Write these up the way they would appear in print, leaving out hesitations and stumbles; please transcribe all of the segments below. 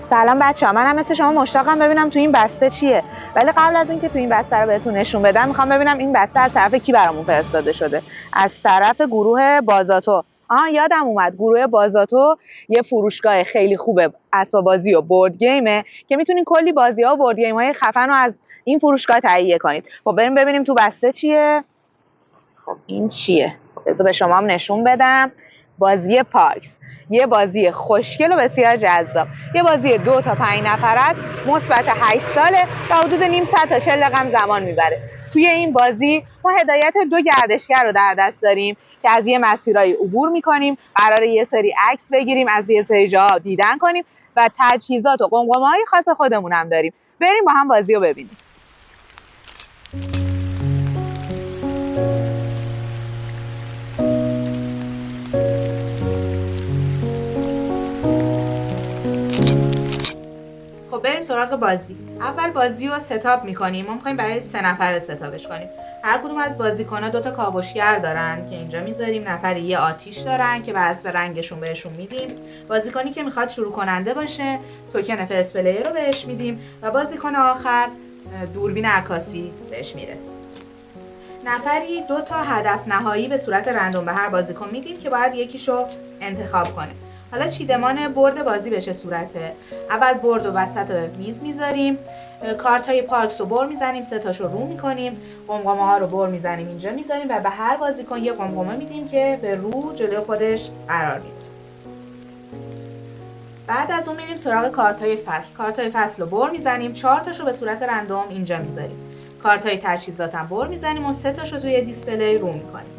سلام بچه‌ها، منم مثل شما مشتاقم ببینم تو این بسته چیه. ولی قبل از اینکه تو این بسته رو بهتون نشون بدم، میخوام ببینم این بسته از طرف کی برامون فرستاده شده. از طرف گروه بازاتو. یادم اومد، گروه بازاتو یه فروشگاه خیلی خوبه اسباب بازی و بورد گیمه که میتونین کلی بازی‌ها و بورد گیم‌های خفن رو از این فروشگاه تهیه کنید. خب بریم ببینیم تو بسته چیه. خب این چیه؟ بذار به شما هم نشون بدم. بازی پارکس، یه بازی خوشگل و بسیار جذاب. یه بازی 2 تا 5 نفر است، مثبت 8 ساله و حدود نیم ساعت تا 40 دقیقه زمان میبره. توی این بازی ما هدایت 2 گردشگر رو در دست داریم که از یه مسیرایی عبور میکنیم، قراره یه سری عکس بگیریم، از یه سری جاها دیدن کنیم و تجهیزات و قمقمه‌های خاص خودمون هم داریم. بریم با هم بازی رو ببینیم. خب بریم سراغ بازی. اول بازی رو ستاپ میکنیم. ما میخوایم برای 3 نفر ستاپش کنیم. هر کدوم از بازیکن‌ها 2 تا کاوشگر دارن که اینجا میذاریم. نفری یه آتیش دارن که بر حسب رنگشون بهشون میدیم. بازیکنی که میخواد شروع کننده باشه توکن فرست پلیر رو بهش میدیم و بازیکن آخر دوربین عکاسی بهش میرسه. نفری 2 تا هدف نهایی به صورت رندوم به هر بازیکن میدیم که باید یکیشو انتخاب کنه. حالا چیدمان برد بازی به چه صورته؟ اول برد رو وسط میز میذاریم، کارت های پارکس رو بر میزنیم، 3 تاشو رو میکنیم، قمقمه ها رو بر میزنیم اینجا میذاریم و به هر بازیکن یه قمقمه میدیم که به رو جلوی خودش قرار میده. بعد از اون میریم سراغ کارت های فصل. کارت های فصل رو بر میزنیم، 4 تاشو به صورت رندوم اینجا میذاریم. کارت های تجهیزات هم بر میزنیم و 3 تاشو توی دیسپلی رو میکنیم.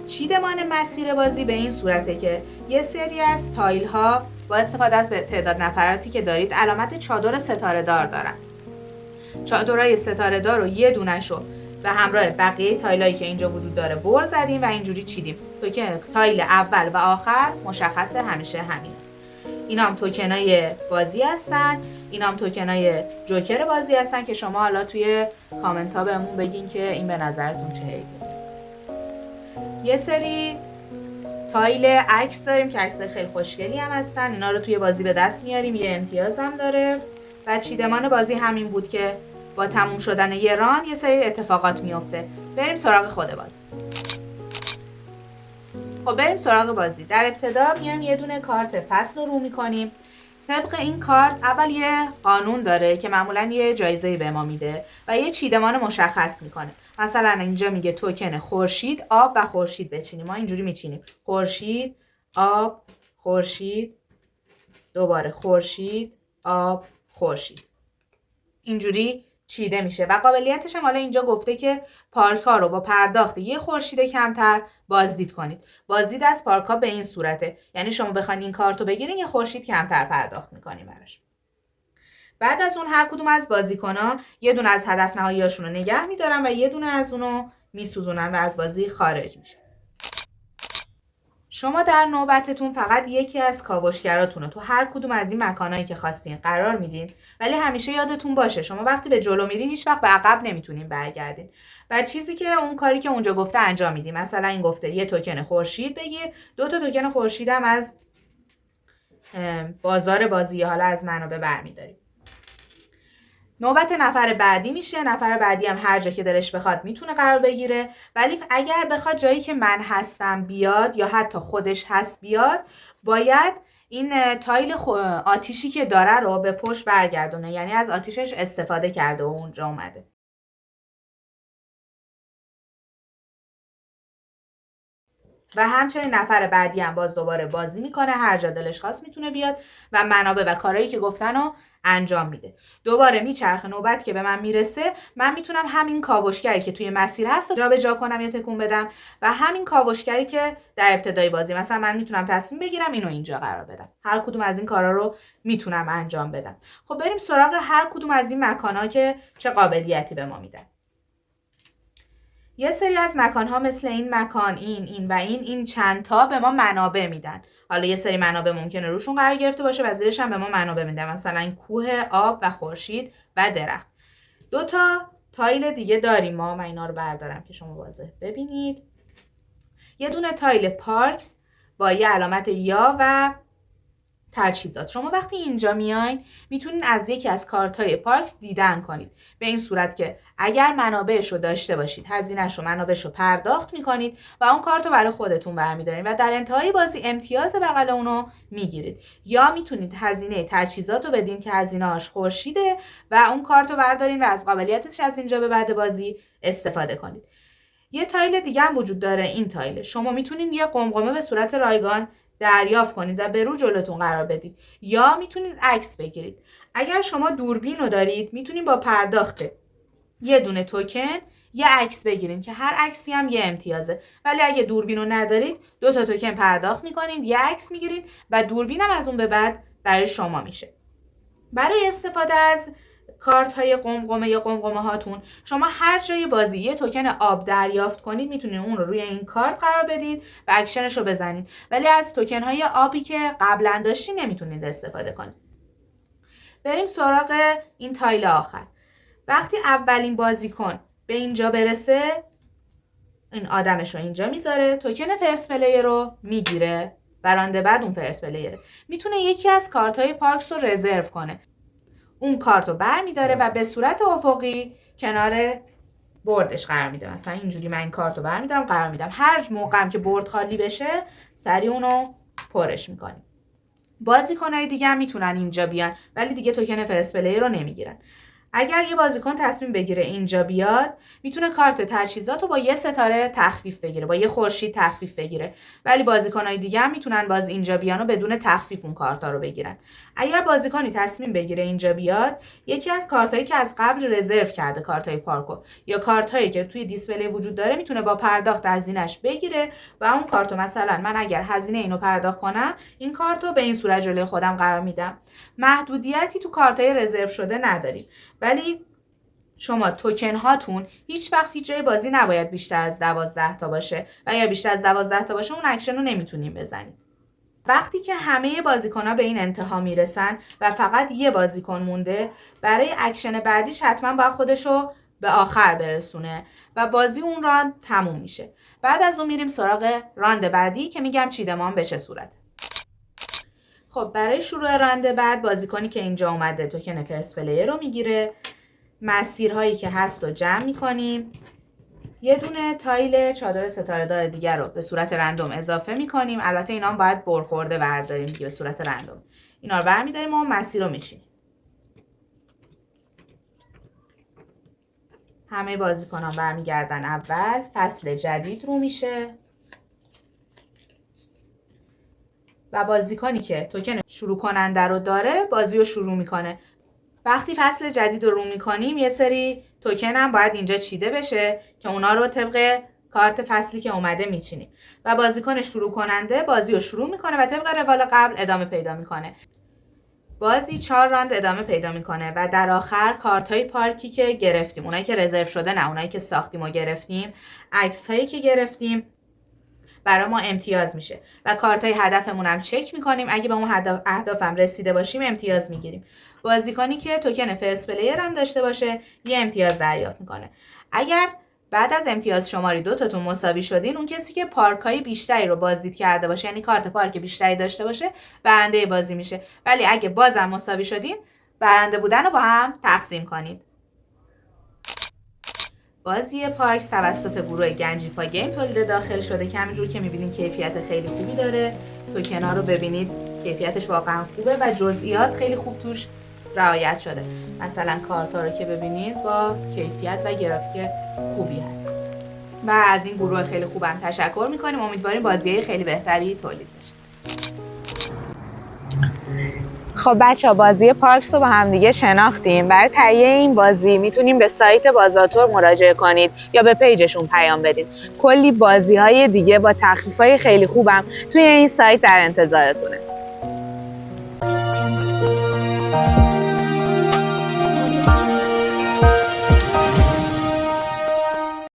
چیدمان مسیر بازی به این صورته که یه سری از تایل ها با استفاده از تعداد نفراتی که دارید علامت چادر ستاره دار دارن. چادرهای ستاره دار رو یه دونه‌شو به همراه بقیه تایلایی که اینجا وجود داره بر زدیم و اینجوری چیدیم که تایل اول و آخر مشخص همیشه همین است. اینا هم توکنای بازی هستن، اینا هم توکنای جوکر بازی هستن که شما حالا توی کامنت ها بهمون بگین که این به نظرتون چه یه سری تایل عکس داریم که عکسای خیلی خوشگلی هم هستن، اینا رو توی بازی به دست میاریم، یه امتیاز هم داره. و چیدمان بازی همین بود که با تموم شدن یه ران یه سری اتفاقات میفته. بریم سراغ خود بازی. خب بریم سراغ بازی. در ابتدا میایم یه دونه کارت فصل رو میکنیم. طبق این کارت اول یه قانون داره که معمولا یه جایزه‌ای به ما میده و یه چیدمان مشخص میکنه. مثلا اینجا میگه توکن خورشید، آب و خورشید بچینیم. ما اینجوری میچینیم: خورشید، آب، خورشید، دوباره خورشید، آب، خورشید. اینجوری چیده میشه و قابلیتش هم حالا اینجا گفته که پارک ها رو با پرداخت یه خورشید کمتر بازدید کنید. بازدید از پارک ها به این صورته، یعنی شما بخواید این کارت رو بگیرین یه خورشید کمتر پرداخت میکنین براش. بعد از اون هر کدوم از بازیکن‌ها یه دونه از هدف نهایی‌هاشون رو نگه می‌دارن و یه دونه از اونو میسوزونن و از بازی خارج میشه. شما در نوبتتون فقط یکی از کاوشگراتون رو تو هر کدوم از این مکانایی که خواستین قرار میدین، ولی همیشه یادتون باشه شما وقتی به جلو میرین هیچ وقت به عقب نمیتونین برگردین. و چیزی که اون کاری که اونجا گفته انجام میدین. مثلا این گفته یه توکن خورشید بگیر، 2 تا توکن خورشید هم از بازار بازی حالا از منابع برمی‌داریم. نوبت نفر بعدی میشه. نفر بعدی هم هر جا که دلش بخواد میتونه قرار بگیره، ولی اگر بخواد جایی که من هستم بیاد یا حتی خودش هست بیاد، باید این تایل آتیشی که داره رو به پشت برگردونه، یعنی از آتیشش استفاده کرده و اونجا اومده. و همچنین نفر بعدی هم باز دوباره بازی میکنه، هر جا دلش خواست میتونه بیاد و منابع و کارهایی که گفتن رو انجام میده. دوباره میچرخه، نوبت که به من میرسه من میتونم همین کاوشگری که توی مسیر هست رو جابجا کنم یا تکون بدم و همین کاوشگری که در ابتدای بازی، مثلا من میتونم تصمیم بگیرم اینو اینجا قرار بدم. هر کدوم از این کارا رو میتونم انجام بدم. خب بریم سراغ هر کدوم از این مکان‌ها که چه قابلیتی به ما میدن. یه سری از مکان‌ها مثل این مکان، این و این چند تا به ما منابع میدن. حالا یه سری منابع ممکنه روشون قرار گرفته باشه و زیرش هم به ما منابع میدن، مثلا کوه، آب و خورشید و درخت. 2 تا تایل دیگه داریم ما. من اینا رو بردارم که شما واضح ببینید. یه دونه تایل پارکس با یه علامت یا و تجهیزات. شما وقتی اینجا میاین میتونین از یکی از کارت‌های پارکس دیدن کنید، به این صورت که اگر منابعش رو داشته باشید، هزینه‌ش رو، منابعش رو پرداخت میکنید و اون کارت رو برای خودتون برمیدارین و در انتهای بازی امتیاز بغل اونو میگیرید. یا میتونید هزینه تجهیزات رو بدین که هزینه‌اش خورشیده و اون کارت رو بردارین و از قابلیتش از اینجا به بعد بازی استفاده کنید. یه تایل دیگه هم وجود داره، این تایل. شما میتونین یه قمقمه به صورت رایگان دریافت کنید و به رو جلوتون قرار بدید، یا میتونید عکس بگیرید. اگر شما دوربین رو دارید میتونید با پرداخت یه دونه توکن یه عکس بگیرید که هر عکسی هم یه امتیازه. ولی اگه دوربین رو ندارید 2 تا توکن پرداخت میکنید، یه عکس میگیرید و دوربین هم از اون به بعد برای شما میشه. برای استفاده از کارت های قمقمه یا قمقمه هاتون، شما هر جای بازی یه توکن آب دریافت کنید میتونید اون رو روی این کارت قرار بدید و اکشنش رو بزنید، ولی از توکن های آبی که قبلا داشتین نمیتونید استفاده کنید. بریم سراغ این تایل آخر. وقتی اولین بازیکن به اینجا برسه، این آدمش رو اینجا میذاره، توکن فرست پلیر رو میگیره و رانده بعد اون فرست پلیر میتونه یکی از کارت های پارکس رو رزرو کنه. اون کارت رو برمیداره و به صورت افقی کنار بردش قرار میده. مثلا اینجوری من این کارت رو برمیدارم قرار میدم، هر موقعم که برد خالی بشه سریع اونو پرش میکنیم. بازیکنای دیگه هم میتونن اینجا بیان ولی دیگه توکن فرست پلیر رو نمیگیرن. اگر یه بازیکن تصمیم بگیره اینجا بیاد، میتونه کارت تجهیزات رو با یه ستاره تخفیف بگیره، با یه خورشید تخفیف بگیره، ولی بازیکنای دیگه هم میتونن باز اینجا بیان و بدون تخفیف اون کارتا رو بگیرن. اگر بازیکنی تصمیم بگیره اینجا بیاد، یکی از کارتایی که از قبل رزرو کرده، کارتای پارکو یا کارتایی که توی دیسپلی وجود داره، میتونه با پرداخت هزینه‌اش بگیره و اون کارتو، مثلا من اگر هزینه اینو پرداخت کنم، این کارتو به این صورت جلوی خودم قرار میدم. محدودیتی تو کارتای رزرو شده نداریم، ولی شما توکن هاتون هیچ وقت هیچ جای بازی نباید بیشتر از 12 تا باشه و اگر بیشتر از 12 تا باشه اون اکشن رو نمیتونیم بزنیم. وقتی که همه بازیکن‌ها به این انتها میرسن و فقط یه بازیکن مونده، برای اکشن بعدیش حتما باید خودشو به آخر برسونه و بازی اون راند تموم میشه. بعد از اون میریم سراغ راند بعدی که میگم چیدمان به چه صورت. خب برای شروع راند بعد، بازیکنی که اینجا اومده توکن فرست پلیر رو میگیره. مسیرهایی که هست رو جمع میکنیم. یه دونه تایل چادر ستاره دار دیگر رو به صورت رندوم اضافه میکنیم. البته اینا هم باید برخورده برداریم دیگه به صورت رندوم. اینا رو برمیداریم و مسیر رو میچینیم. همه بازیکنان برمیگردن اول، فصل جدید رو میشه و بازیکنی که توکن شروع کننده رو داره بازی رو شروع میکنه. وقتی فصل جدید رو میکنیم یه سری توکن هم باید اینجا چیده بشه که اونا رو طبق کارت فصلی که اومده میچینیم و بازیکن شروع کننده بازی رو شروع میکنه و طبق روال قبل ادامه پیدا میکنه. بازی 4 راند ادامه پیدا میکنه و در آخر کارت های پارکی که گرفتیم، اونایی که رزرو شده نه، اونایی که ساختیم و گرفتیم، عکس هایی که گرفتیم برای ما امتیاز میشه و کارت های هدفمون هم چک میکنیم. اگه به اون اهدافم رسیده باشیم امتیاز میگیریم. بازیکنی که توکن فرست پلیر هم داشته باشه یه امتیاز دریافت میکنه. اگر بعد از امتیاز شماری 2 تاتون مساوی شدین، اون کسی که پارکای بیشتری رو بازدید کرده باشه، یعنی کارت پارک بیشتری داشته باشه، برنده بازی میشه. ولی اگه بازم مساوی شدین، برنده بودن رو با هم تقسیم کنید. بازی پارکس توسط گروه گنجیفا گیم تولید داخل شده که همینجور که میبینید کیفیت خیلی خوبی داره. توکنا رو ببینید، کیفیتش واقعا خوبه و جزئیات خیلی خوب توش رعایت شده. مثلا کارتا رو که ببینید با کیفیت و گرافیک خوبی هست. و از این گروه خیلی خوبم تشکر میکنیم. امیدواریم بازی‌های خیلی بهتری تولید بشه. خب بچه‌ها، بازی پارکس رو با هم دیگه شناختیم. برای تهیه این بازی میتونیم به سایت بازاتور مراجعه کنید یا به پیجشون پیام بدید. کلی بازی‌های دیگه با تخفیف‌های خیلی خوبم توی این سایت در انتظارتونه.